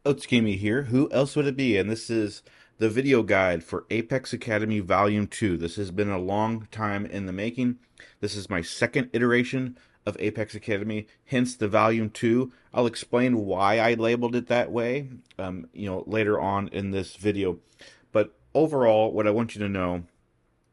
It's Gamey here. Who else would it be? And this is the video guide for Apex Academy Volume 2. This has been a long time in the making. This is my second iteration of Apex Academy, hence the Volume 2. I'll explain why I labeled it that way, later on in this video. But overall, what I want you to know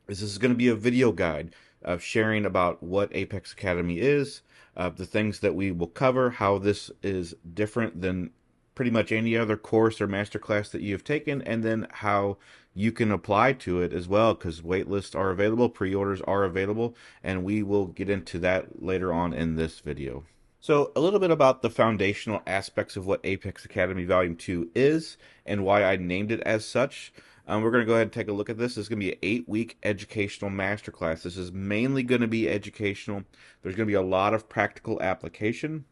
is this is going to be a video guide of sharing about what Apex Academy is, the things that we will cover, how this is different than pretty much any other course or masterclass that you have taken, and then how you can apply to it as well, because waitlists are available, pre-orders are available, and we will get into that later on in this video. So, a little bit about the foundational aspects of what Apex Academy Volume 2 is and why I named it as such. We're going to go ahead and take a look at this. This is going to be an 8-week educational masterclass. This is mainly going to be educational. There's going to be a lot of practical application.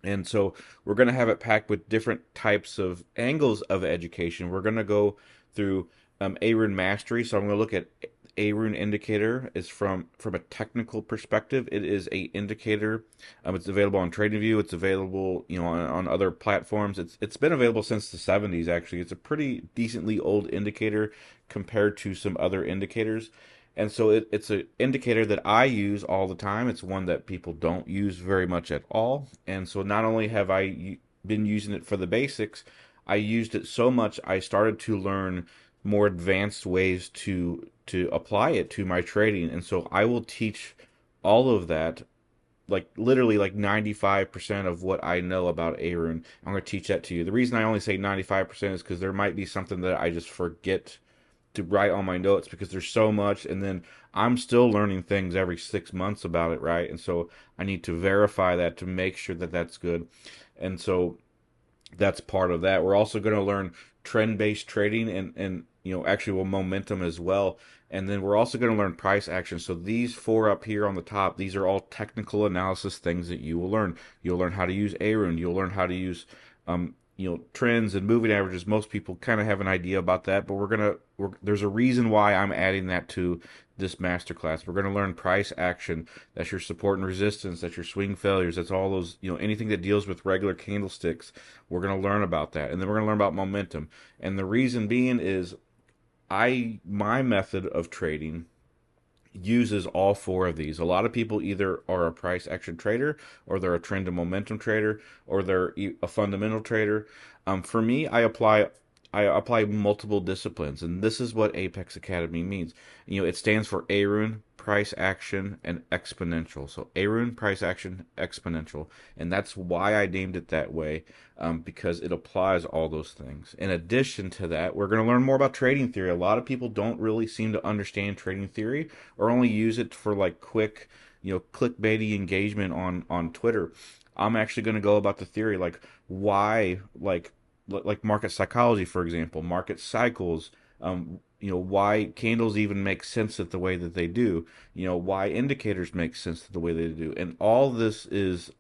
And so we're going to have it packed with different types of angles of education. We're going to go through Aroon mastery. So I'm going to look at Aroon indicator is from a technical perspective. It is a indicator. It's available on TradingView. It's available, on other platforms. It's been available since the 70s. Actually, it's a pretty decently old indicator compared to some other indicators. And so it's an indicator that I use all the time. It's one that people don't use very much at all. And so not only have I been using it for the basics, I used it so much I started to learn more advanced ways to apply it to my trading. And so I will teach all of that, like literally like 95% of what I know about Aroon. I'm going to teach that to you. The reason I only say 95% is because there might be something that I just forget to write on my notes because there's so much, and then I'm still learning things every 6 months about it, right? And so I need to verify that to make sure that that's good. And so that's part of that. We're also going to learn trend-based trading and actually momentum as well. And then we're also going to learn price action. So these four up here on the top, these are all technical analysis things that you will learn. You'll learn how to use Aroon. You'll learn how to use trends and moving averages. Most people kind of have an idea about that, but there's a reason why I'm adding that to this masterclass. We're going to learn price action. That's your support and resistance. That's your swing failures. That's all those, anything that deals with regular candlesticks. We're going to learn about that. And then we're going to learn about momentum. And the reason being is my method of trading uses all four of these. A lot of people either are a price action trader, or they're a trend and momentum trader, or they're a fundamental trader. For me, I apply multiple disciplines, and this is what Apex Academy means. It stands for Aroon, price action, and exponential. So Aroon, price action, exponential, and that's why I named it that way, because it applies all those things. In addition to that, we're going to learn more about trading theory. A lot of people don't really seem to understand trading theory, or only use it for like quick, clickbaity engagement on Twitter. I'm actually going to go about the theory, like why, like market psychology, for example, market cycles, why candles even make sense the way that they do, why indicators make sense the way they do. And all this is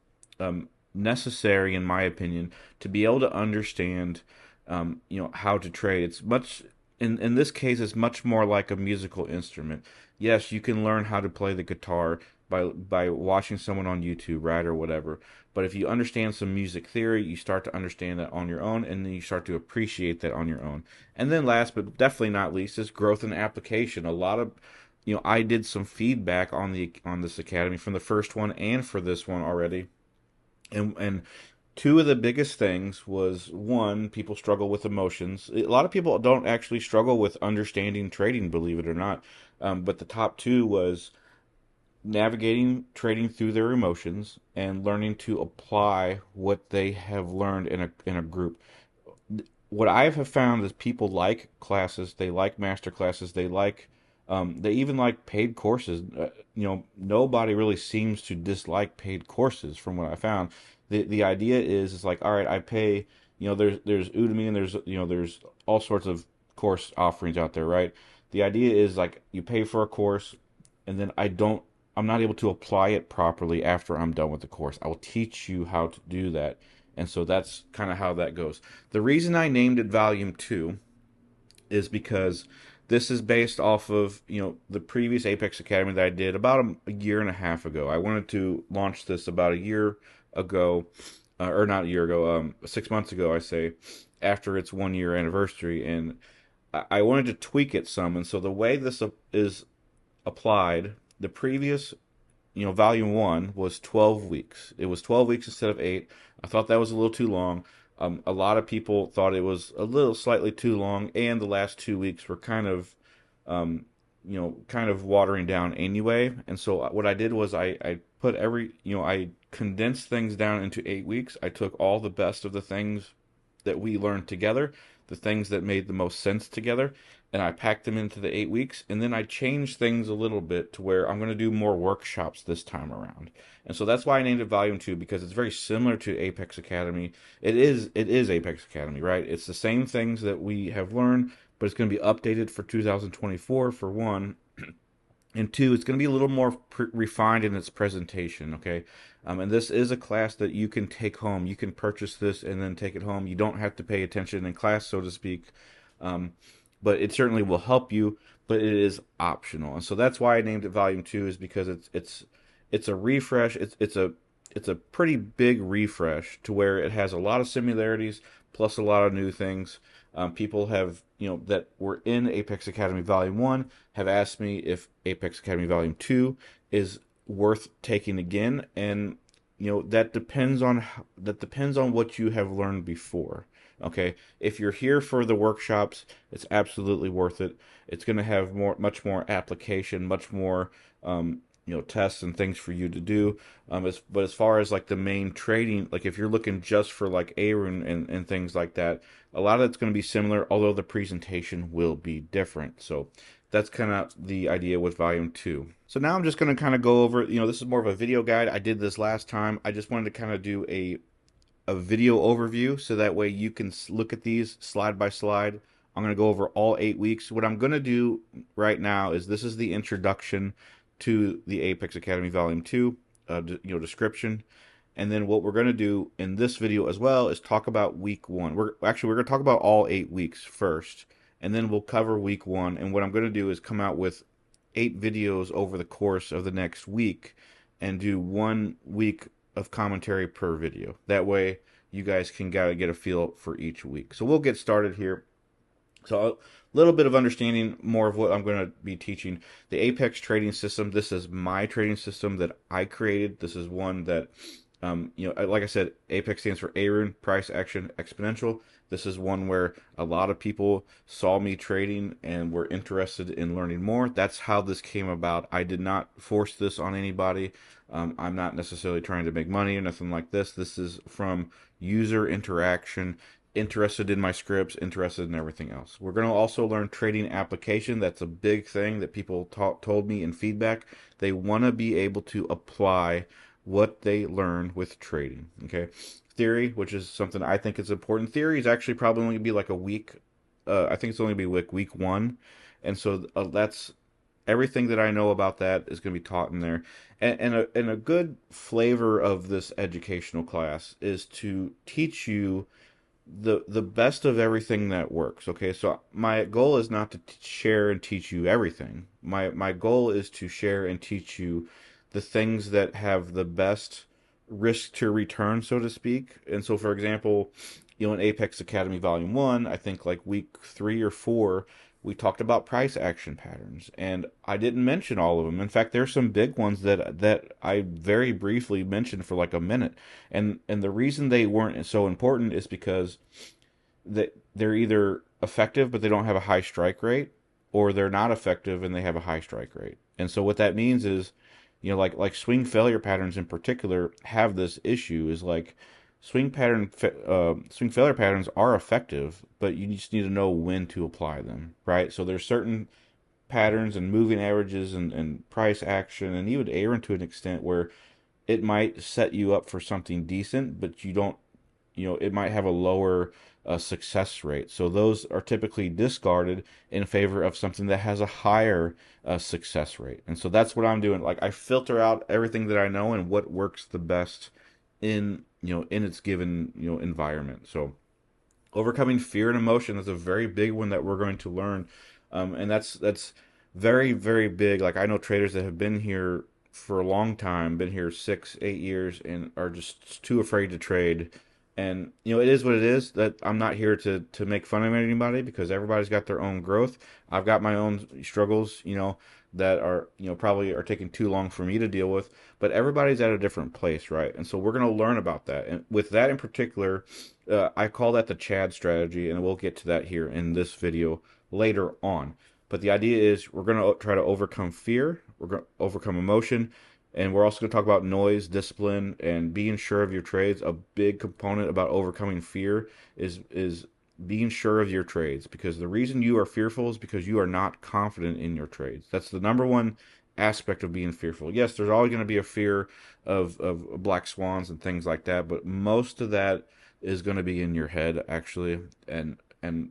necessary, in my opinion, to be able to understand, how to trade. It's much, in this case, it's much more like a musical instrument. Yes, you can learn how to play the guitar by watching someone on YouTube, right, or whatever. But if you understand some music theory, you start to understand that on your own, and then you start to appreciate that on your own. And then last but definitely not least is growth and application. A lot of, I did some feedback on this academy from the first one and for this one already. And two of the biggest things was, one, people struggle with emotions. A lot of people don't actually struggle with understanding trading, believe it or not. But the top two was navigating trading through their emotions and learning to apply what they have learned in a group. What I have found is people like classes, they like master classes, they even like paid courses. Nobody really seems to dislike paid courses from what I found. The idea is it's like, all right, I pay, there's Udemy, and there's all sorts of course offerings out there, right? The idea is like you pay for a course, and then I'm not able to apply it properly after I'm done with the course. I will teach you how to do that. And so that's kind of how that goes. The reason I named it Volume 2 is because this is based off of, the previous Apex Academy that I did about a year and a half ago. I wanted to launch this about a year ago, or not a year ago, 6 months ago, I say, after its 1 year anniversary, and I wanted to tweak it some, and so the way this is applied, the previous, volume one was 12 weeks. It was 12 weeks instead of eight. I thought that was a little too long. A lot of people thought it was a little slightly too long, and the last 2 weeks were um, kind of watering down anyway. And so what I did was I put I condensed things down into 8 weeks. I took all the best of the things that we learned together, the things that made the most sense together, and I packed them into the 8 weeks. And then I changed things a little bit to where I'm going to do more workshops this time around. And so that's why I named it Volume Two, because it's very similar to Apex Academy. It is Apex Academy, right? It's the same things that we have learned, but it's going to be updated for 2024 for one, and two, it's going to be a little more refined in its presentation. Okay, and this is a class that you can take home. You can purchase this and then take it home. You don't have to pay attention in class, so to speak. Um, but it certainly will help you. But it is optional, and so that's why I named it Volume Two, is because it's a refresh. It's a pretty big refresh to where it has a lot of similarities plus a lot of new things. People have, that were in Apex Academy Volume 1 have asked me if Apex Academy Volume 2 is worth taking again, and that depends on what you have learned before. Okay, if you're here for the workshops, it's absolutely worth it. It's going to have much more application, much more tests and things for you to do. But as far as like the main trading, like if you're looking just for like Aroon and things like that, a lot of it's going to be similar, although the presentation will be different. So that's kind of the idea with volume two. So now I'm just going to kind of go over, this is more of a video guide. I did this last time. I just wanted to kind of do a video overview so that way you can look at these slide by slide. I'm going to go over all 8 weeks. What I'm going to do right now is this is the introduction to the Apex Academy Volume 2, description. And then what we're going to do in this video as well is talk about week one. We're going to talk about all 8 weeks first, and then we'll cover week one. And what I'm going to do is come out with 8 videos over the course of the next week and do 1 week of commentary per video. That way you guys can get a feel for each week. So we'll get started here. So a little bit of understanding more of what I'm going to be teaching. The Apex trading system, this is my trading system that I created. This is one that, like I said, Apex stands for Aroon, price action exponential. This is one where a lot of people saw me trading and were interested in learning more. That's how this came about. I did not force this on anybody. I'm not necessarily trying to make money or nothing like this. This is from user interaction, interested in my scripts, interested in everything else. We're going to also learn trading application. That's a big thing that people told me in feedback. They want to be able to apply what they learn with trading. Okay, theory, which is something I think is important. Theory is actually probably only going to be like a week. I think it's only going to be like week one, and so that's everything that I know about that is going to be taught in there. And a good flavor of this educational class is to teach you the best of everything that works. Okay, so my goal is not to share and teach you everything. My goal is to share and teach you the things that have the best risk to return, so to speak. And so, for example, in Apex Academy Volume 1, I think like week 3 or 4, we talked about price action patterns, and I didn't mention all of them. In fact, there's some big ones that I very briefly mentioned for like a minute, and the reason they weren't so important is because they're either effective but they don't have a high strike rate, or they're not effective and they have a high strike rate. And so what that means is, like swing failure patterns in particular have this issue. Is like swing failure patterns are effective, but you just need to know when to apply them, right? So there's certain patterns and moving averages and price action and even Aroon to an extent where it might set you up for something decent, but you don't, it might have a lower success rate. So those are typically discarded in favor of something that has a higher success rate. And so that's what I'm doing. Like I filter out everything that I know and what works the best in its given environment. So overcoming fear and emotion is a very big one that we're going to learn, and that's very very big. Like I know traders that have been here for a long time, been here 6, 8 years, and are just too afraid to trade. And it is what it is. That I'm not here to make fun of anybody because everybody's got their own growth. I've got my own struggles, that are probably are taking too long for me to deal with. But everybody's at a different place, right? And so we're going to learn about that. And with that in particular, I call that the Chad strategy, and we'll get to that here in this video later on. But the idea is we're going to try to overcome fear, we're going to overcome emotion, and we're also going to talk about noise, discipline, and being sure of your trades. A big component about overcoming fear is being sure of your trades, because the reason you are fearful is because you are not confident in your trades. That's the number one aspect of being fearful. Yes, there's always going to be a fear of black swans and things like that, but most of that is going to be in your head actually, and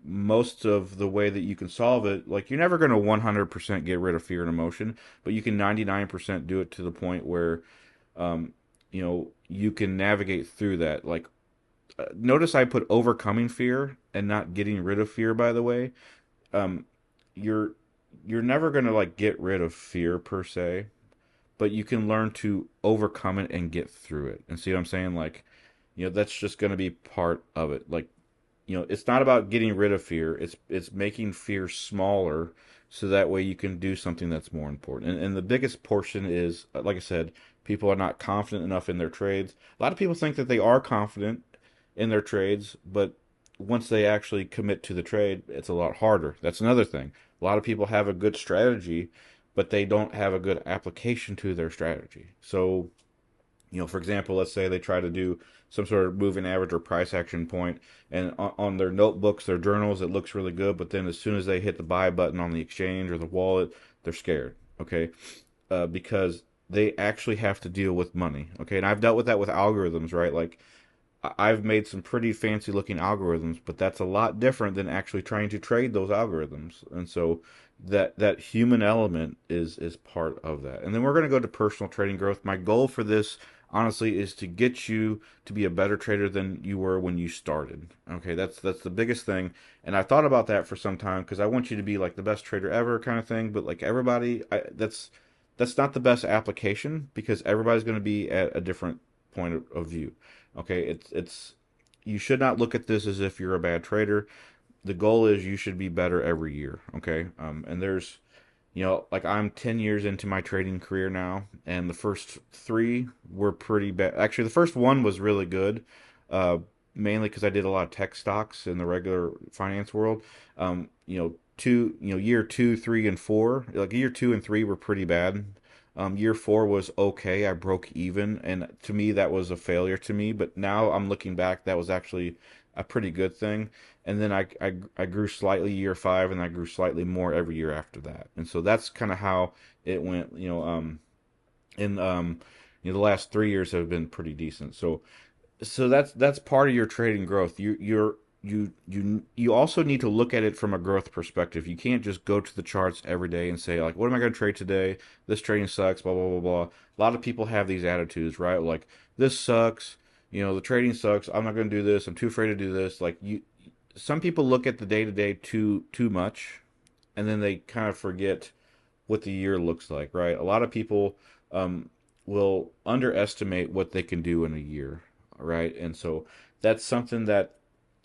most of the way that you can solve it, like you're never going to 100% get rid of fear and emotion, but you can 99% do it to the point where you can navigate through that. Like, notice I put overcoming fear and not getting rid of fear, by the way. um, you're you're never going to like get rid of fear per se, but you can learn to overcome it and get through it. And see what I'm saying? Like, that's just going to be part of it. Like, it's not about getting rid of fear. It's making fear smaller so that way you can do something that's more important. And the biggest portion is, like I said, people are not confident enough in their trades. A lot of people think that they are confident in their trades, but once they actually commit to the trade, it's a lot harder. That's another thing. A lot of people have a good strategy, but they don't have a good application to their strategy. So, for example, let's say they try to do some sort of moving average or price action point, and on their notebooks, their journals, it looks really good, but then as soon as they hit the buy button on the exchange or the wallet, they're scared. Okay, because they actually have to deal with money. Okay, and I've dealt with that with algorithms, right? Like, I've made some pretty fancy looking algorithms, but that's a lot different than actually trying to trade those algorithms. And so that human element is part of that. And then we're going to go to personal trading growth. My goal for this, honestly, is to get you to be a better trader than you were when you started. Okay, that's the biggest thing. And I thought about that for some time because I want you to be like the best trader ever kind of thing. But like everybody, that's not the best application because everybody's going to be at a different point of view. Okay, it's you should not look at this as if you're a bad trader. The goal is you should be better every year. Okay, and there's like I'm 10 years into my trading career now, and the first three were pretty bad. Actually, the first one was really good, uh, mainly because I did a lot of tech stocks in the regular finance world. Year two, three, and four, like year two and three were pretty bad. Year four was okay. I broke even, and to me that was a failure to me. But now I'm looking back, that was actually a pretty good thing. And then I grew slightly year five, and I grew slightly more every year after that. And so that's kind of how it went. In the last 3 years have been pretty decent. So that's part of your trading growth. You also need to look at it from a growth perspective. You can't just go to the charts every day and say like, what am I going to trade today? This trading sucks, blah blah blah blah. A lot of people have these attitudes, right? Like, this sucks, the trading sucks. I'm not going to do this. I'm too afraid to do this. Like, some people look at the day to day too much, and then they kind of forget what the year looks like, right? A lot of people will underestimate what they can do in a year, right? And so that's something that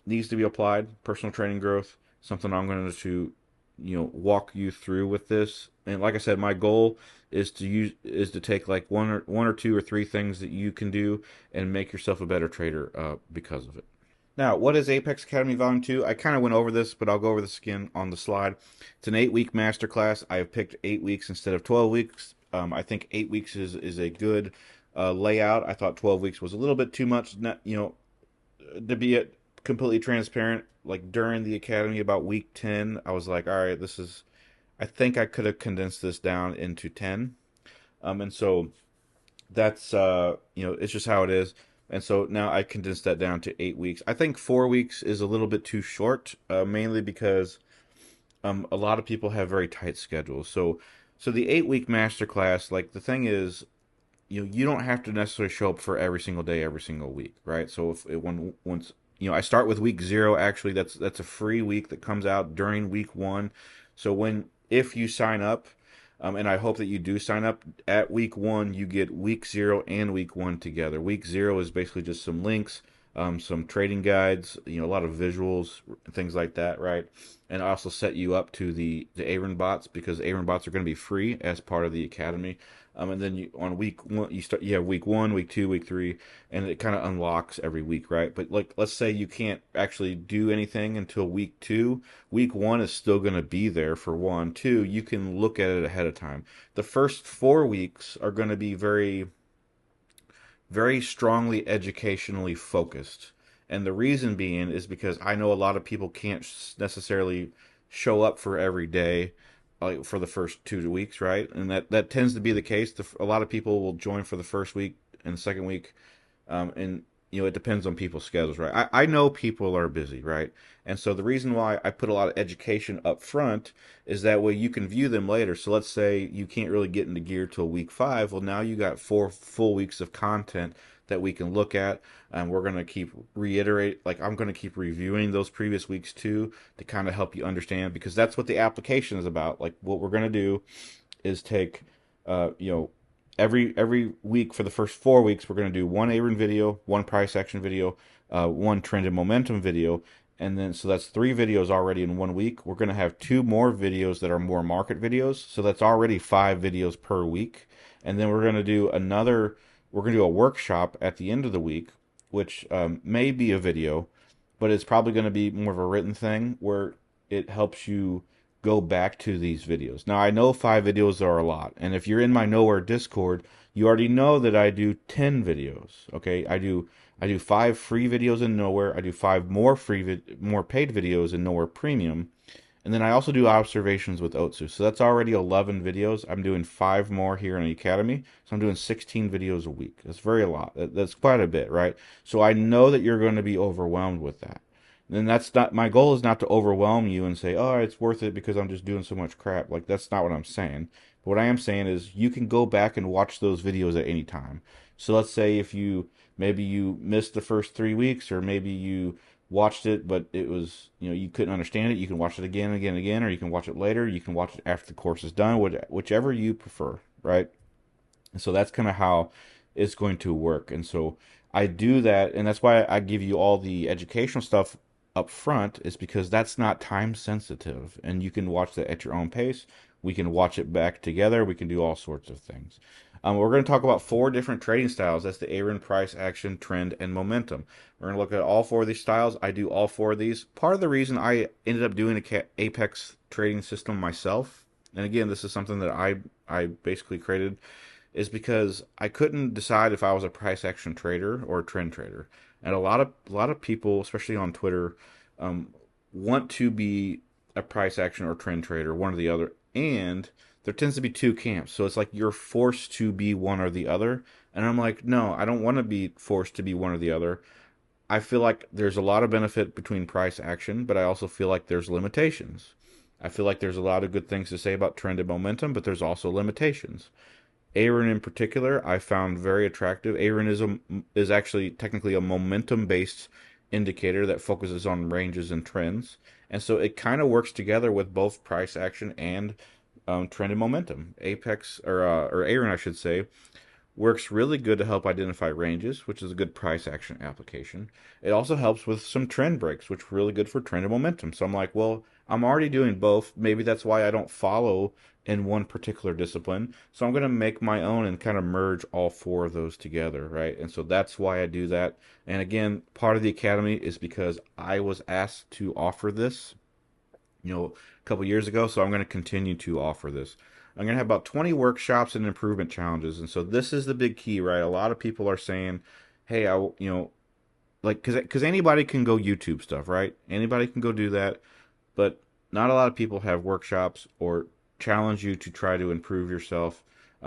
needs to be applied. Personal training growth, something I'm going to walk you through with this. And like I said, my goal is to take like one or two or three things that you can do and make yourself a better trader because of it. Now, what is Apex Academy Volume 2? I kind of went over this, but I'll go over this again on the slide. It's an 8-week masterclass. I have picked 8 weeks instead of 12 weeks. I think 8 weeks is a good layout. I thought 12 weeks was a little bit too much. Not, to be completely transparent, like during the academy about week 10, I was like, all right, I think I could have condensed this down into 10. And so that's it's just how it is. And so now I condensed that down to 8 weeks. I think 4 weeks is a little bit too short, mainly because a lot of people have very tight schedules. So the 8 week masterclass, like the thing is, you don't have to necessarily show up for every single day, every single week, right? So if it, when once I start with week 0. Actually, that's a free week that comes out during week 1. So if you sign up, And I hope that you do sign up at week one. You get week zero and week one together. Week zero is basically just some links, some trading guides, a lot of visuals, things like that, right? And I also set you up to the Aroon bots, because Aroon bots are going to be free as part of the academy. And then on week one, you have week one, week two, week three, and it kind of unlocks every week, right? But like, let's say you can't actually do anything until week two. Week one is still going to be there for one. Two, you can look at it ahead of time. The first 4 weeks are going to be very strongly educationally focused. And the reason being is because I know a lot of people can't necessarily show up for every day, for the first 2 weeks, right? And that tends to be the case. A lot of people will join for the first week and the second week, and it depends on people's schedules, right? I know people are busy, right? And so the reason why I put a lot of education up front is that way you can view them later. So let's say you can't really get into gear till week five. Well, now you got 4 full weeks of content that we can look at, and we're going to keep reiterate, like I'm going to keep reviewing those previous weeks too, to kind of help you understand, because that's what the application is about. Like, what we're going to do is take, uh, you know, every week for the first 4 weeks, we're going to do one Aroon video, one price action video, one trend and momentum video, and then so that's 3 videos already in one week. We're going to have 2 more videos that are more market videos, so that's already 5 videos per week, and then we're going to do another. We're going to do a workshop at the end of the week, which may be a video, but it's probably going to be more of a written thing where it helps you go back to these videos. Now, I know 5 videos are a lot, and if you're in my Nowhere Discord, you already know that I do 10 videos. Okay, I do 5 free videos in Nowhere. I do 5 more paid videos in Nowhere Premium, and then I also do observations with Otsu. So that's already 11 videos. I'm doing 5 more here in the Academy. So I'm doing 16 videos a week. That's very a lot. That's quite a bit, right? So I know that you're going to be overwhelmed with that. And that's not my goal, is not to overwhelm you and say, oh, it's worth it because I'm just doing so much crap. Like, that's not what I'm saying. But what I am saying is you can go back and watch those videos at any time. So let's say if maybe you missed the first 3 weeks, or maybe you watched it, but it was, you couldn't understand it. You can watch it again and again and again, or you can watch it later. You can watch it after the course is done, whichever you prefer, right? And so that's kind of how it's going to work. And so I do that, and that's why I give you all the educational stuff up front, is because that's not time sensitive, and you can watch that at your own pace. We can watch it back together. We can do all sorts of things. We're going to talk about 4 different trading styles. That's the Aroon, price action, trend, and momentum. We're going to look at all 4 of these styles. I do all 4 of these. Part of the reason I ended up doing a Apex trading system myself, and again, this is something that I basically created, is because I couldn't decide if I was a price action trader or a trend trader. And a lot of people, especially on Twitter, um, want to be a price action or trend trader, one or the other. And there tends to be 2 camps, so it's like you're forced to be one or the other. And I'm like, no, I don't want to be forced to be one or the other. I feel like there's a lot of benefit between price action, but I also feel like there's limitations. I feel like there's a lot of good things to say about trend and momentum, but there's also limitations. Aroon in particular, I found very attractive. Aroon is actually technically a momentum based indicator that focuses on ranges and trends, and so it kind of works together with both price action and trend and momentum. Apex, or Aroon, I should say, works really good to help identify ranges, which is a good price action application. It also helps with some trend breaks, which is really good for trend and momentum. So I'm like, well, I'm already doing both. Maybe that's why I don't follow in one particular discipline. So I'm going to make my own and kind of merge all 4 of those together, right? And so that's why I do that. And again, part of the academy is because I was asked to offer this, a couple years ago. So I'm going to continue to offer this. I'm going to have about 20 workshops and improvement challenges. And so this is the big key, right? A lot of people are saying, hey, like, because anybody can go YouTube stuff, right? Anybody can go do that. But not a lot of people have workshops or challenge you to try to improve yourself,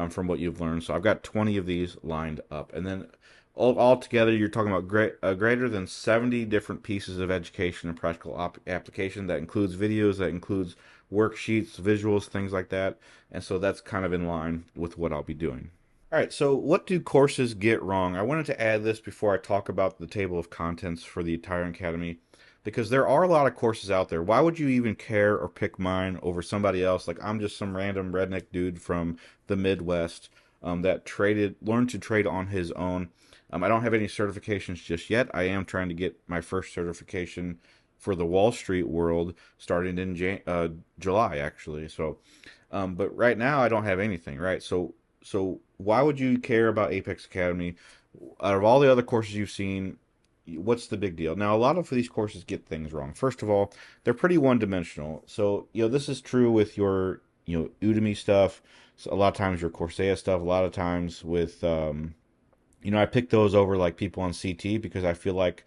from what you've learned. So I've got 20 of these lined up. And then all together, you're talking about greater than 70 different pieces of education and practical application. That includes videos, that includes worksheets, visuals, things like that. And so that's kind of in line with what I'll be doing. All right, so what do courses get wrong? I wanted to add this before I talk about the table of contents for the entire academy. because there are a lot of courses out there. Why would you even care or pick mine over somebody else? Like I'm just some random redneck dude from the Midwest that learned to trade on his own. I don't have any certifications just yet. I am trying to get my first certification for the Wall Street world starting in July, actually. So, but right now I don't have anything, right? So why would you care about Apex Academy? Out of all the other courses you've seen, what's the big deal? Now, a lot of these courses get things wrong. First of all, they're pretty one-dimensional. So, this is true with your, Udemy stuff. So a lot of times your Coursera stuff. A lot of times with, I pick those over like people on CT because I feel like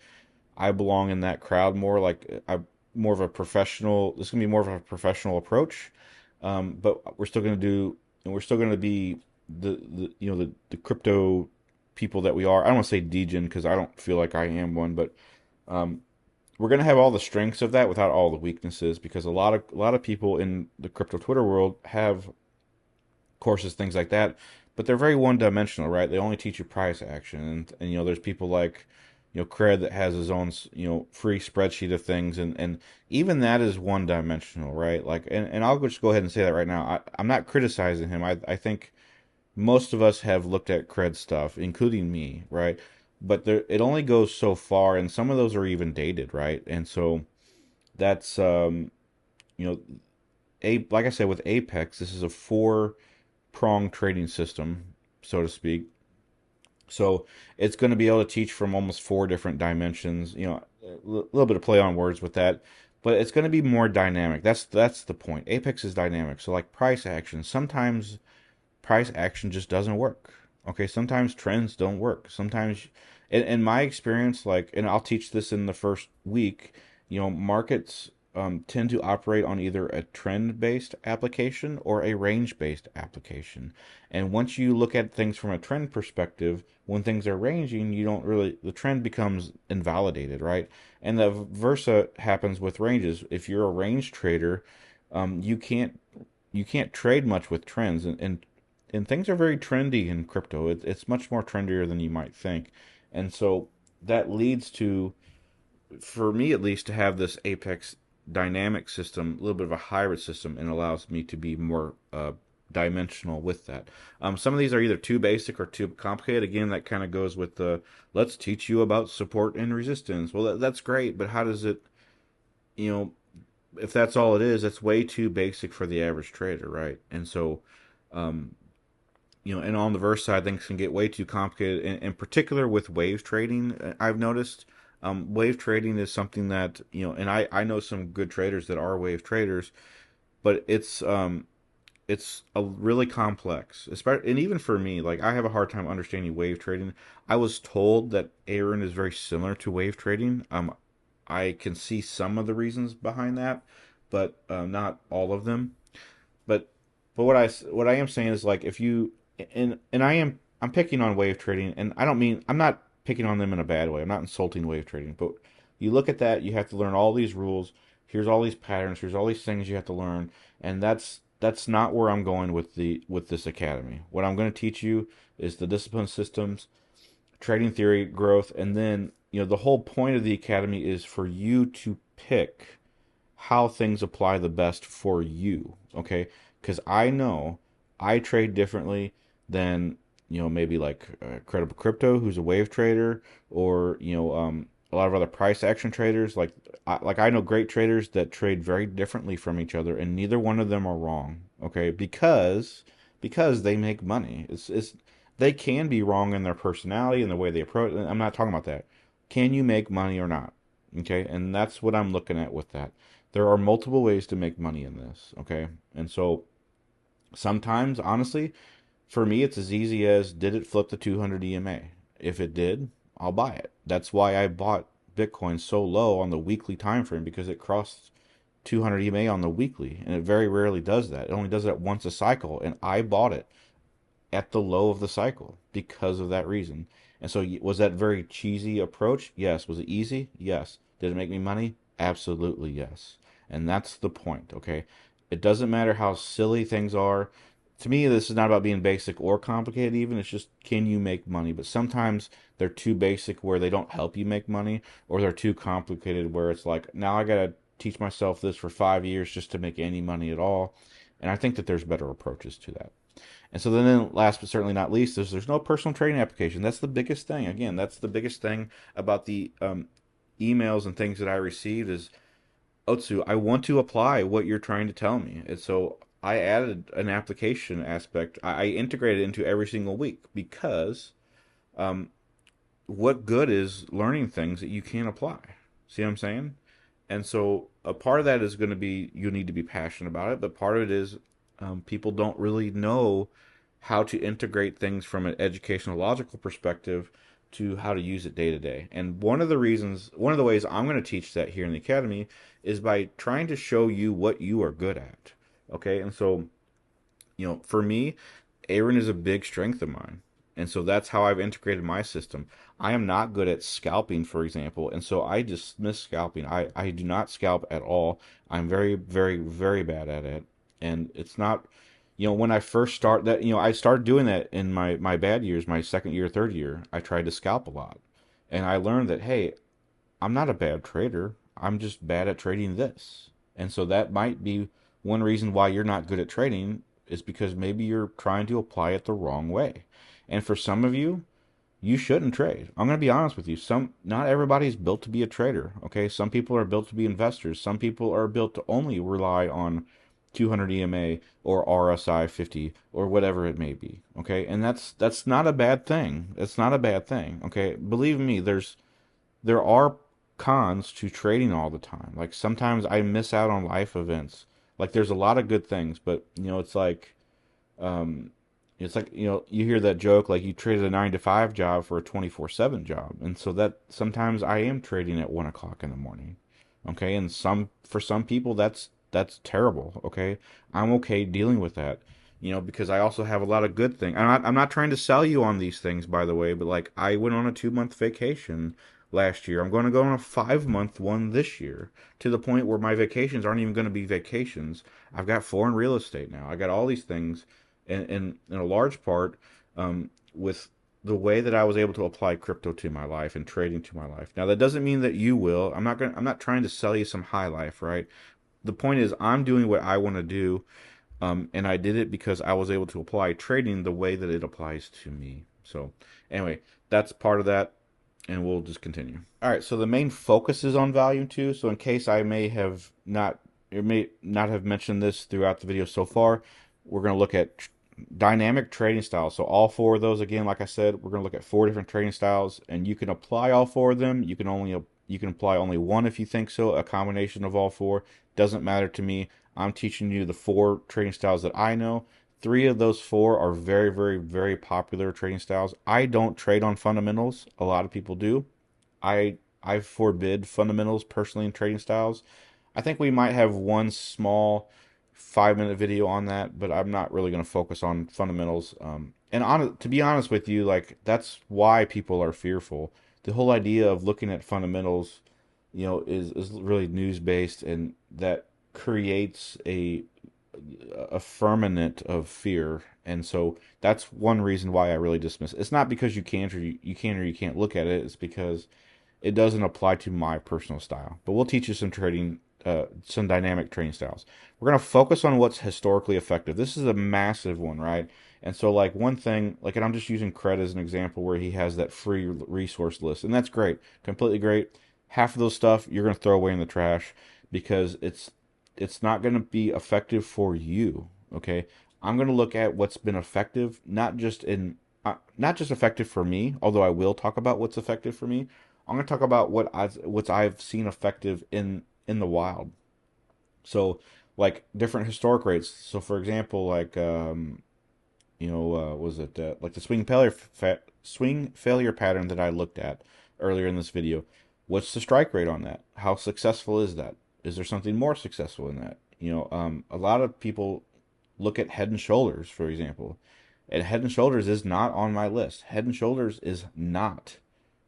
I belong in that crowd more. Like I'm more of a professional. This is gonna be more of a professional approach. But we're still gonna do, and we're still gonna be the crypto people that we are. I don't want to say degen because I don't feel like I am one, but um, we're gonna have all the strengths of that without all the weaknesses because a lot of people in the crypto Twitter world have courses, things like that, but they're very one dimensional, right? They only teach you price action, and there's people like Cred that has his own free spreadsheet of things, and even that is one dimensional, right? Like, and I'll just go ahead and say that right now. I'm not criticizing him. I think most of us have looked at Cred stuff, including me, right? But it only goes so far, and some of those are even dated, right? And so that's you know like I said with Apex, this is a four-prong trading system, so to speak. So it's going to be able to teach from almost four different dimensions. A little bit of play on words with that, but it's going to be more dynamic. That's the point. Apex is dynamic. So like price action, sometimes price action just doesn't work. Okay, sometimes trends don't work. Sometimes, in my experience, like, and I'll teach this in the first week, markets tend to operate on either a trend based application or a range based application. And once you look at things from a trend perspective, when things are ranging, the trend becomes invalidated, right? And the versa happens with ranges. If you're a range trader, you can't trade much with trends, and things are very trendy in crypto. It's much more trendier than you might think, and so that leads to, for me at least, to have this Apex dynamic system, a little bit of a hybrid system, and allows me to be more dimensional with that. Some of these are either too basic or too complicated. Again, that kind of goes with the let's teach you about support and resistance. Well, that's great, but how does it, you know, if that's all it is, that's way too basic for the average trader, right? And so, um, and on the verse side, things can get way too complicated. In particular, with wave trading, I've noticed wave trading is something that and I know some good traders that are wave traders, but it's a really complex, especially, and even for me, like I have a hard time understanding wave trading. I was told that Aroon is very similar to wave trading. I can see some of the reasons behind that, but not all of them. But what I am saying is like if you and I'm picking on wave trading, and I'm not picking on them in a bad way. I'm not insulting wave trading, but you look at that, you have to learn all these rules. Here's all these patterns. Here's all these things you have to learn, and that's not where I'm going with this academy. What I'm going to teach you is the discipline systems, trading theory, growth, and then the whole point of the academy is for you to pick how things apply the best for you. Okay, because I know I trade differently than maybe like Credible Crypto, who's a wave trader, or a lot of other price action traders. Like I know great traders that trade very differently from each other, and neither one of them are wrong. Okay, because they make money. It's they can be wrong in their personality and the way they approach. I'm not talking about that. Can you make money or not? Okay, and that's what I'm looking at with that. There are multiple ways to make money in this. Okay, and so sometimes, honestly, for me, it's as easy as did it flip the 200 EMA? If it did, I'll buy it. That's why I bought Bitcoin so low on the weekly time frame because it crossed 200 EMA on the weekly, and it very rarely does that. It only does that once a cycle, and I bought it at the low of the cycle because of that reason. And so, was that very cheesy approach? Yes. Was it easy? Yes. Did it make me money? Absolutely yes. And that's the point, okay? It doesn't matter how silly things are. to me, this is not about being basic or complicated even. It's just, can you make money? But sometimes they're too basic where they don't help you make money, or they're too complicated where it's like, now I gotta teach myself this for 5 years just to make any money at all. And I think that there's better approaches to that. And so then last but certainly not least, there's no personal training application. That's the biggest thing. Again, that's the biggest thing about the emails and things that I received is, Otsu, I want to apply what you're trying to tell me. And so I added an application aspect. I integrated it into every single week because um, what good is learning things that you can't apply? See what I'm saying? And so a part of that is going to be you need to be passionate about it, but part of it is people don't really know how to integrate things from an educational logical perspective to how to use it day to day. And one of the ways I'm going to teach that here in the academy is by trying to show you what you are good at. Okay, and so for me, Aroon is a big strength of mine. And so that's how I've integrated my system. I am not good at scalping, for example, and so I dismiss scalping. I do not scalp at all. I'm very, very, very bad at it. And it's not, when I first start that, I started doing that in my bad years, my second year, third year. I tried to scalp a lot. And I learned that, hey, I'm not a bad trader. I'm just bad at trading this. And so that might be one reason why you're not good at trading is because maybe you're trying to apply it the wrong way. And for some of you, you shouldn't trade. I'm going to be honest with you. Not everybody's built to be a trader, okay? Some people are built to be investors. Some people are built to only rely on 200 EMA or RSI 50 or whatever it may be, okay? And that's not a bad thing. It's not a bad thing, okay? Believe me, there are cons to trading all the time. Like sometimes I miss out on life events. Like there's a lot of good things, but um, it's like you hear that joke like you traded a 9 to 5 job for a 24/7 job, and so that sometimes I am trading at 1 o'clock in the morning. Okay, and for some people that's terrible. Okay, I'm okay dealing with that. Because I also have a lot of good things. I'm not trying to sell you on these things, by the way, but like I went on a 2 month vacation last year. I'm going to go on a 5 month one this year to the point where my vacations aren't even going to be vacations. I've got foreign real estate now. I got all these things, and in a large part, with the way that I was able to apply crypto to my life and trading to my life. Now that doesn't mean that you will. I'm not trying to sell you some high life, right? The point is I'm doing what I want to do, and I did it because I was able to apply trading the way that it applies to me. So anyway, that's part of that, and we'll just continue. All right, so the main focus is on volume two. So in case I may not have mentioned this throughout the video so far, we're going to look at dynamic trading styles. So all four of those, again, like I said, we're going to look at four different trading styles, and you can apply all four of them. You can apply only one if you think so. A combination of all four doesn't matter to me. I'm teaching you the four trading styles that I know. Three of those four are very, very, very popular trading styles. I don't trade on fundamentals. A lot of people do. I forbid fundamentals personally in trading styles. I think we might have one small 5 minute video on that, but I'm not really going to focus on fundamentals. To be honest with you, like that's why people are fearful. The whole idea of looking at fundamentals, is really news based, and that creates a firmament of fear. And so that's one reason why I really dismiss it. It's not because you can't or you can't look at it. It's because it doesn't apply to my personal style. But we'll teach you some dynamic trading styles. We're going to focus on what's historically effective. This is a massive one, right? And so, like, one thing, like, and I'm just using Cred as an example where he has that free resource list, and that's great, completely great. Half of those stuff you're going to throw away in the trash because it's not going to be effective for you. Okay, I'm going to look at what's been effective, not just effective for me, although I will talk about what's effective for me. I'm going to talk about what I've seen effective in the wild. So like different historic rates. So for example, like was it like the swing failure pattern that I looked at earlier in this video? What's the strike rate on that? How successful is that? Is there something more successful in that? A lot of people look at Head and Shoulders, for example, and Head and Shoulders is not on my list. Head and Shoulders is not.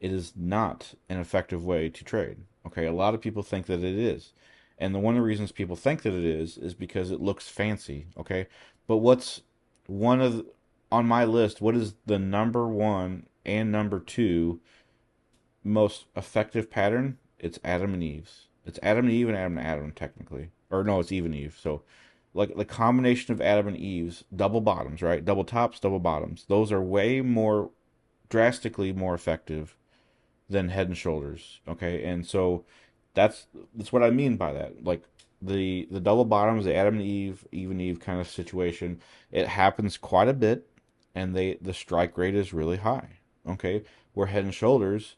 It is not an effective way to trade. Okay, a lot of people think that it is. And one of the reasons people think that it is because it looks fancy, okay? But one of the, on my list, what is the number one and number two most effective pattern? It's Adam and Eve's. It's Adam and Eve and Adam and Adam technically, or no, it's Eve and Eve. So, like the combination of Adam and Eve's double bottoms, right? Double tops, double bottoms. Those are way more drastically more effective than Head and Shoulders. Okay, and so that's that's what I mean by that. Like the double bottoms, the Adam and Eve and Eve kind of situation, it happens quite a bit, and the strike rate is really high. Okay, where Head and Shoulders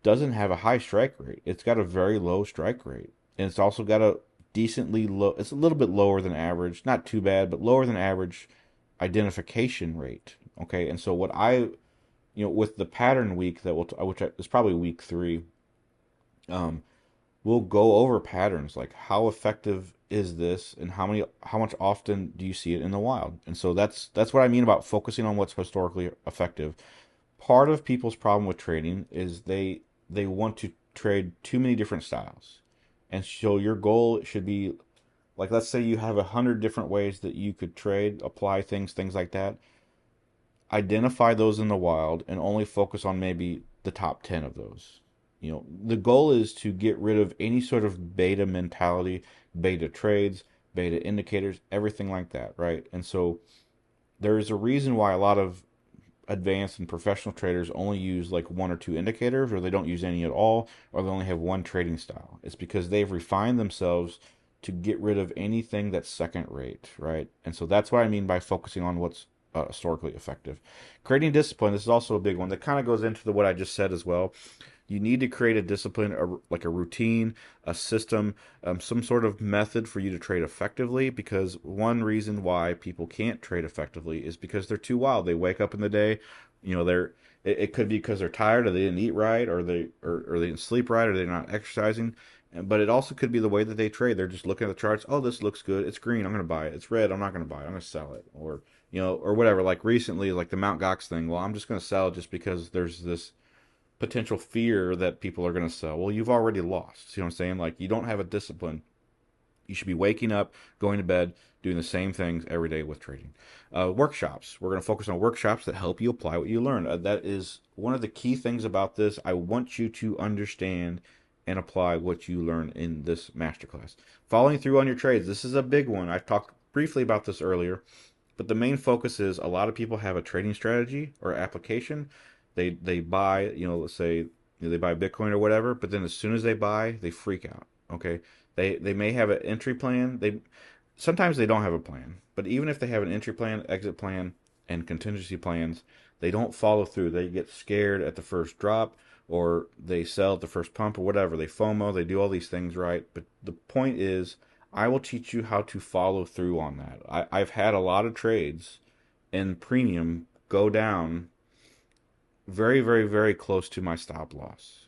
doesn't have a high strike rate. It's got a very low strike rate, and it's also got a decently low. It's a little bit lower than average, not too bad, but lower than average identification rate. Okay, and so what I with the pattern week that is probably week 3, um, we'll go over patterns like how effective is this and how much often do you see it in the wild. And so that's what I mean about focusing on what's historically effective. Part of people's problem with trading is they want to trade too many different styles. And so your goal should be like, let's say you have 100 different ways that you could trade, apply things like that. Identify those in the wild and only focus on maybe the top 10 of those. The goal is to get rid of any sort of beta mentality, beta trades, beta indicators, everything like that, right? And so there is a reason why a lot of advanced and professional traders only use like one or two indicators, or they don't use any at all, or they only have one trading style. It's because they've refined themselves to get rid of anything that's second rate, right? And so that's what I mean by focusing on what's historically effective. Creating discipline, this is also a big one that kind of goes into what I just said as well. You need to create a discipline, like a routine, a system, some sort of method for you to trade effectively. Because one reason why people can't trade effectively is because they're too wild. They wake up in the day, they're it could be because they're tired, or they didn't eat right, or they didn't sleep right, or they're not exercising. But it also could be the way that they trade. They're just looking at the charts. Oh, this looks good. It's green. I'm going to buy it. It's red. I'm not going to buy it. I'm going to sell it. Or whatever. Like recently, like the Mount Gox thing. Well, I'm just going to sell it just because there's this potential fear that people are going to sell. Well, you've already lost. See what I'm saying? Like, you don't have a discipline. You should be waking up, going to bed, doing the same things every day with trading. Workshops. We're going to focus on workshops that help you apply what you learn. That is one of the key things about this. I want you to understand and apply what you learn in this masterclass. Following through on your trades. This is a big one. I talked briefly about this earlier, but the main focus is a lot of people have a trading strategy or application. They buy, let's say they buy Bitcoin or whatever, but then as soon as they buy, they freak out. Okay, they may have an entry plan. They sometimes they don't have a plan, but even if they have an entry plan, exit plan, and contingency plans, they don't follow through. They get scared at the first drop, or they sell at the first pump, or whatever. They FOMO. They do all these things, right? But the point is, I will teach you how to follow through on that. I've had a lot of trades and premium go down very, very, very close to my stop loss.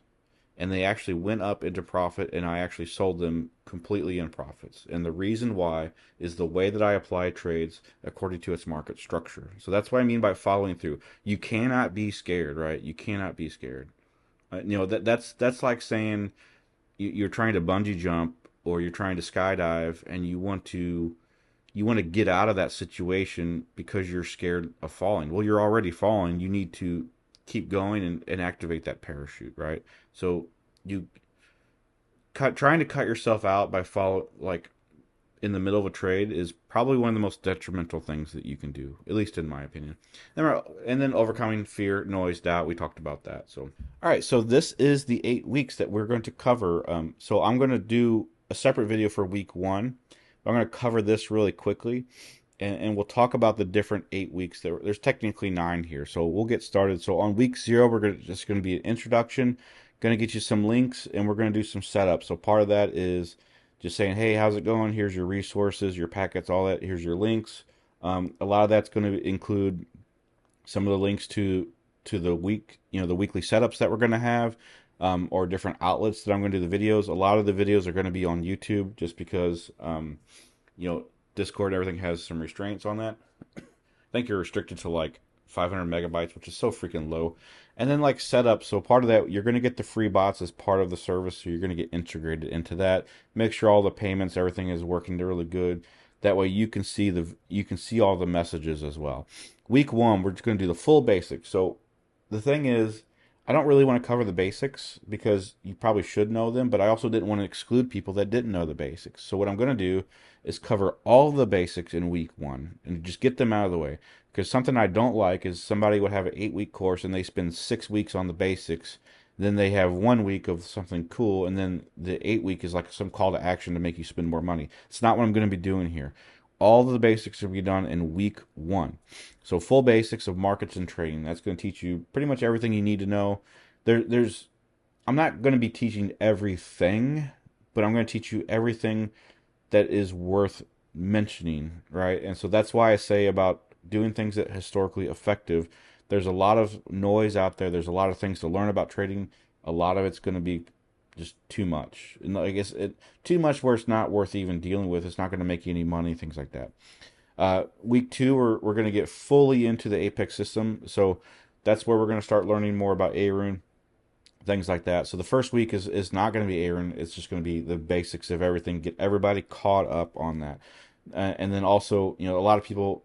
And they actually went up into profit, and I actually sold them completely in profits. And the reason why is the way that I apply trades according to its market structure. So that's what I mean by following through. You cannot be scared, right? You cannot be scared. That's like saying you're trying to bungee jump or you're trying to skydive, and you want to get out of that situation because you're scared of falling. Well, you're already falling. You need to keep going and activate that parachute, right? So you trying to cut yourself out by follow like in the middle of a trade is probably one of the most detrimental things that you can do, at least in my opinion. And then overcoming fear, noise, doubt. We talked about that. So, all right. So this is the 8 weeks that we're going to cover. So I'm going to do a separate video for week 1. I'm going to cover this really quickly, and we'll talk about the different 8 weeks. There's technically 9 here, so we'll get started. So on week 0, just going to be an introduction, going to get you some links, and we're going to do some setup. So part of that is just saying, hey, how's it going? Here's your resources, your packets, all that. Here's your links. A lot of that's going to include some of the links to the week, the weekly setups that we're going to have, or different outlets that I'm going to do the videos. A lot of the videos are going to be on YouTube, just because Discord and everything has some restraints on that. I think you're restricted to like 500 megabytes, which is so freaking low. And then like setup, so part of that, you're going to get the free bots as part of the service, so you're going to get integrated into that. Make sure all the payments, everything is working really good. That way you can see all the messages as well. Week one, we're just going to do the full basics. So the thing is, I don't really want to cover the basics because you probably should know them, but I also didn't want to exclude people that didn't know the basics. So what I'm going to do is cover all the basics in week one and just get them out of the way. Because something I don't like is somebody would have an 8 week course and they spend 6 weeks on the basics. Then they have 1 week of something cool, and then the 8 week is like some call to action to make you spend more money. It's not what I'm going to be doing here. All the basics will be done in week one. So full basics of markets and trading. That's going to teach you pretty much everything you need to know. There's I'm not going to be teaching everything, but I'm going to teach you everything that is worth mentioning, right? And so that's why I say about doing things that are historically effective. There's a lot of noise out there. There's a lot of things to learn about trading. A lot of it's going to be just too much. And I guess too much where it's not worth even dealing with. It's not going to make you any money, things like that. Week two, we're going to get fully into the Apex system. So that's where we're going to start learning more about Aroon, things like that. So the first week is not going to be Aroon. It's just going to be the basics of everything. Get everybody caught up on that. And then also, a lot of people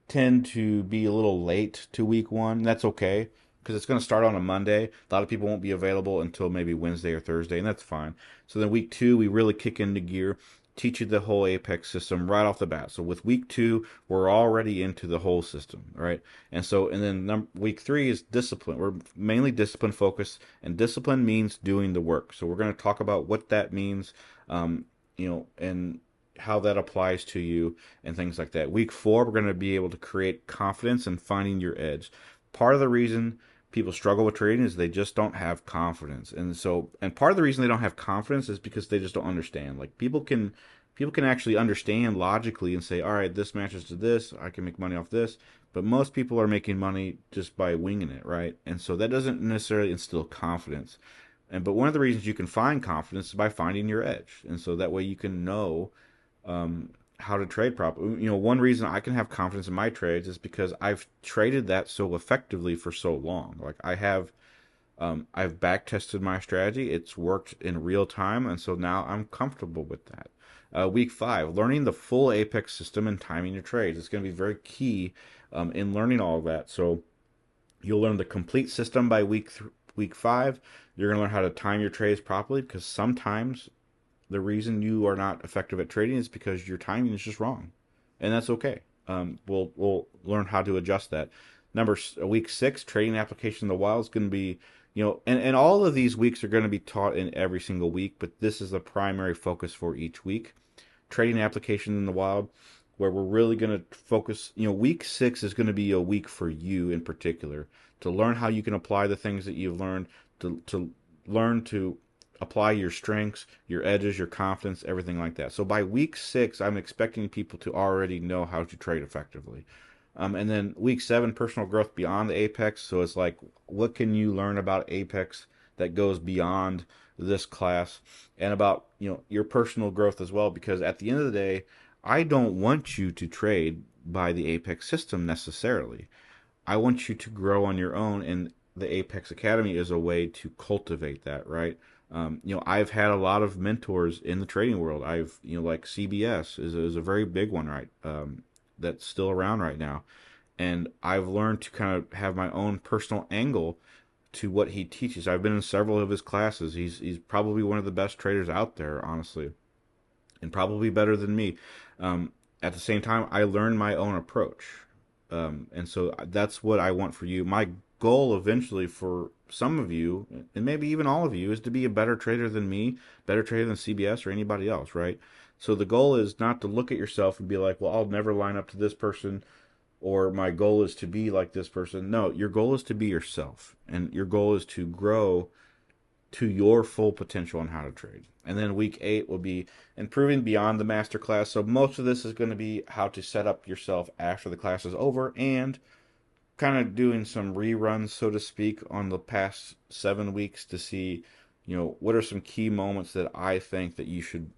tend to be a little late to week one. That's okay because it's going to start on a Monday. A lot of people won't be available until maybe Wednesday or Thursday, and that's fine. So then week two, we really kick into gear, teach you the whole Apex system right off the bat. So with week two, we're already into the whole system, right? And then week three is discipline. We're mainly discipline focused, and discipline means doing the work. So we're going to talk about what that means, and how that applies to you and things like that. Week four, we're going to be able to create confidence and finding your edge. Part of the reason people struggle with trading is they just don't have confidence. And part of the reason they don't have confidence is because they just don't understand. Like people can actually understand logically and say, all right, this matches to this, I can make money off this. But most people are making money just by winging it, right? And so that doesn't necessarily instill confidence. But one of the reasons you can find confidence is by finding your edge. And so that way you can know how to trade properly. One reason I can have confidence in my trades is because I've traded that so effectively for so long. Like I've back tested my strategy. It's worked in real time, and so now I'm comfortable with that. Week five, learning the full Apex system and timing your trades. It's going to be very key in learning all of that. So you'll learn the complete system by week five. You're going to learn how to time your trades properly because sometimes the reason you are not effective at trading is because your timing is just wrong, and that's okay. We'll learn how to adjust that. Week six, trading application in the wild is going to be, and all of these weeks are going to be taught in every single week, but this is the primary focus for each week. Trading application in the wild, where we're really going to focus. Week six is going to be a week for you in particular to learn how you can apply the things that you've learned to learn to apply your strengths, your edges, your confidence, everything like that. So by week six, I'm expecting people to already know how to trade effectively. And then week seven, personal growth beyond the Apex. So it's like, what can you learn about Apex that goes beyond this class and about, your personal growth as well? Because at the end of the day, I don't want you to trade by the Apex system necessarily. I want you to grow on your own, and the Apex Academy is a way to cultivate that, right? I've had a lot of mentors in the trading world. Like CBS is a very big one, right? That's still around right now. And I've learned to kind of have my own personal angle to what he teaches. I've been in several of his classes. He's probably one of the best traders out there, honestly, and probably better than me. At the same time, I learned my own approach. And so that's what I want for you. My goal eventually for some of you, and maybe even all of you, is to be a better trader than me, better trader than CBS or anybody else, right? So the goal is not to look at yourself and be like, well, I'll never line up to this person, or my goal is to be like this person. No, your goal is to be yourself, and your goal is to grow to your full potential on how to trade. And then week eight will be improving beyond the masterclass. So most of this is going to be how to set up yourself after the class is over, and kind of doing some reruns, so to speak, on the past 7 weeks to see, what are some key moments that I think that you should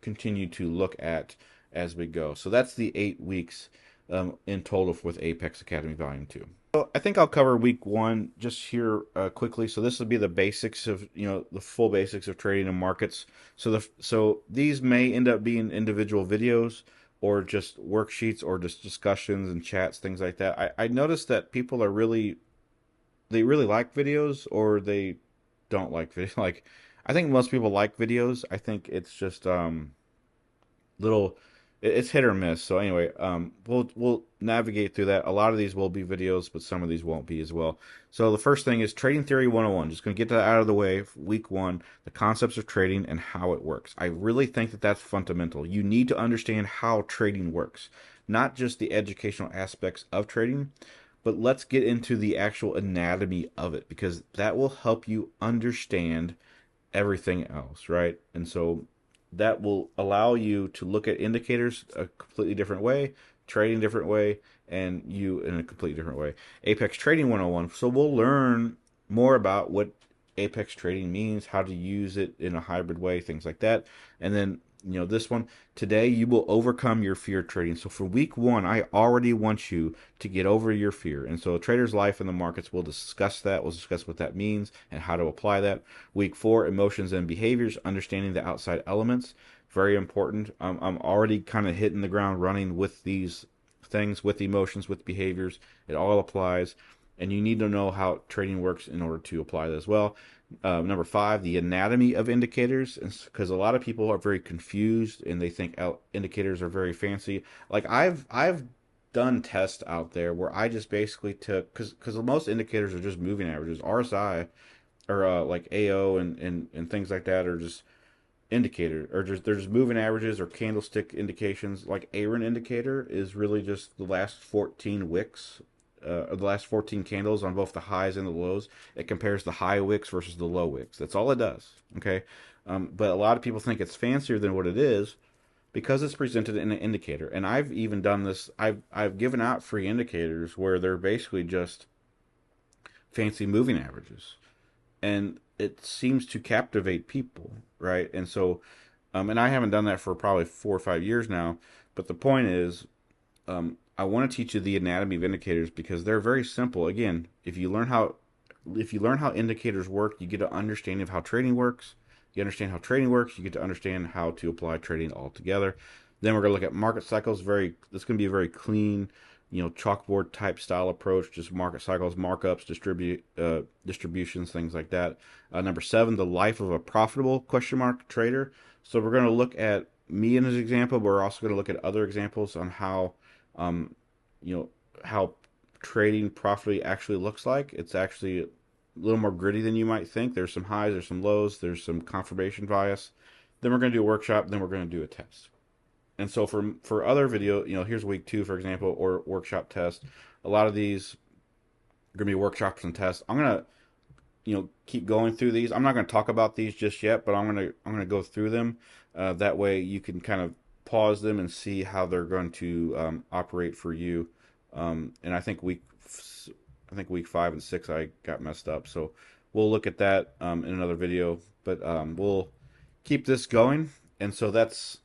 continue to look at as we go. So that's the 8 weeks in total with Apex Academy Volume 2. So I think I'll cover week one just here quickly. So this will be the basics of, the full basics of trading and markets. So these may end up being individual videos or just worksheets or just discussions and chats, things like that. I noticed that people they really like videos or they don't like video. Like, I think most people like videos. I think it's just little it's hit or miss. So anyway, we'll navigate through that. A lot of these will be videos, but some of these won't be as well. So the first thing is Trading Theory 101. Just going to get that out of the way for week one, the concepts of trading and how it works. I really think that that's fundamental. You need to understand how trading works, not just the educational aspects of trading, but let's get into the actual anatomy of it because that will help you understand everything else, right? And so that will allow you to look at indicators a completely different way, trading a different way, and you in a completely different way. Apex Trading 101. So we'll learn more about what Apex Trading means, how to use it in a hybrid way, things like that. And then, this one, today you will overcome your fear trading. So for week one, I already want you to get over your fear. And so a trader's life in the markets, we'll discuss that. We'll discuss what that means and how to apply that. Week four, emotions and behaviors, understanding the outside elements. Very important. I'm already kind of hitting the ground running with these things, with emotions, with behaviors. It all applies. And you need to know how trading works in order to apply that as well. Number five, the anatomy of indicators, because a lot of people are very confused and they think indicators are very fancy. Like I've done tests out there where I just basically took because most indicators are just moving averages, RSI or like AO and things like that are just indicator or just there's moving averages or candlestick indications. Like Aroon indicator is really just the last 14 wicks or the last 14 candles on both the highs and the lows. It compares the high wicks versus the low wicks. That's all it does. Okay. But a lot of people think it's fancier than what it is because it's presented in an indicator. And I've even done this. I've given out free indicators where they're basically just fancy moving averages, and it seems to captivate people, right? And so, and I haven't done that for probably 4 or 5 years now. But the point is, I want to teach you the anatomy of indicators because they're very simple. Again, if you learn how indicators work, you get an understanding of how trading works. You understand how trading works, you get to understand how to apply trading altogether. Then we're going to look at market cycles. This going to be a very clean, chalkboard type style approach. Just market cycles, markups, distributions, things like that. Number seven, the life of a profitable question mark trader. So we're going to look at me in as an example, but we're also going to look at other examples on how um, you know how trading profitably actually looks like. It's actually a little more gritty than you might think. There's some highs, there's some lows, there's some confirmation bias. Then we're going to do a workshop. Then we're going to do a test. And so for other video, here's week two, for example, or workshop test. A lot of these are going to be workshops and tests. I'm going to keep going through these. I'm not going to talk about these just yet, but I'm going to go through them. That way you can kind of pause them and see how they're going to operate for you. And I think week 5 and 6 I got messed up, so we'll look at that in another video. But we'll keep this going, and so that's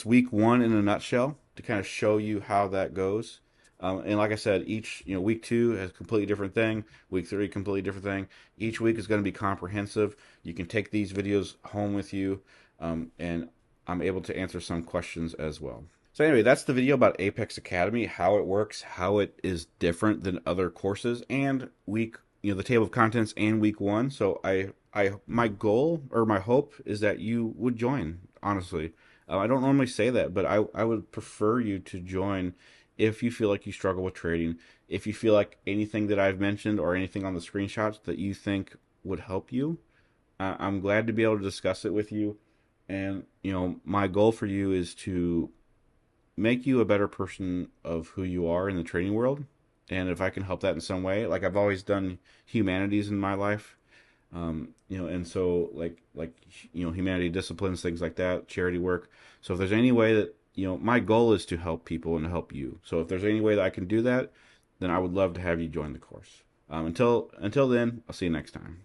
week one in a nutshell to kind of show you how that goes. And like I said, each week two has a completely different thing. Week three, completely different thing. Each week is going to be comprehensive. You can take these videos home with you, and I'm able to answer some questions as well. So anyway, that's the video about Apex Academy, how it works, how it is different than other courses, and the table of contents and week one. So my goal or my hope is that you would join. Honestly, I don't normally say that, but I would prefer you to join if you feel like you struggle with trading, if you feel like anything that I've mentioned or anything on the screenshots that you think would help you. I'm glad to be able to discuss it with you. And, my goal for you is to make you a better person of who you are in the trading world. And if I can help that in some way, like I've always done humanities in my life, and so humanity disciplines, things like that, charity work. So if there's any way that, my goal is to help people and help you. So if there's any way that I can do that, then I would love to have you join the course. Until then, I'll see you next time.